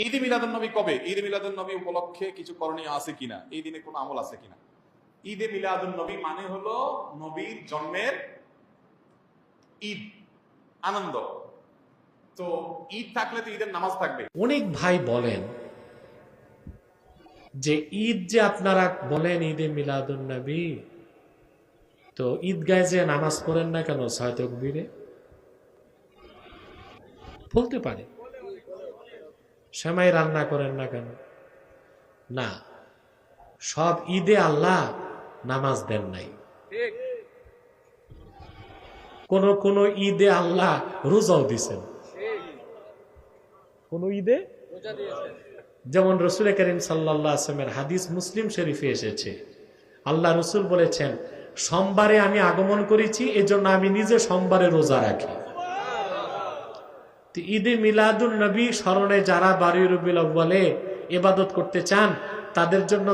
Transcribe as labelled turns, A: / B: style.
A: ঈদে মিলাদুন নবী কবে? ঈদে মিলাদুন নবী উপলক্ষে কিছু করণীয় আছে কিনা, এই দিনে কোনো আমল আছে কিনা? ঈদে মিলাদুন নবী মানে হলো নবীর জন্মের ঈদ, আনন্দ। তো ঈদ থাকলে তো ঈদের নামাজ থাকবে।
B: অনেক ভাই বলেন যে ঈদ যে আপনারা বলেন ঈদে মিলাদুন নবী, তো ঈদগায় যে নামাজ পড়েন না কেন? ছয় তাকবীরে বলতে পারে। সেমাই রান্না করেন না কেন? না, সব ঈদে আল্লাহ নামাজ দেন নাই। কোন কোন ঈদে আল্লাহ রোজাও দিছেন। কোন ঈদে, যেমন রসুল করিম সাল্লাল্লাহু আলাইহি ওয়াসাল্লামের হাদিস মুসলিম শরীফে এসেছে, আল্লাহ রসুল বলেছেন, সোমবারে আমি আগমন করেছি, এজন্য আমি নিজে সোমবারে রোজা রাখি। ঈদে মিলাদুন নবী স্মরণে যারা 12 রবিউল আউয়ালে ইবাদত করতে চান, তাদের জন্য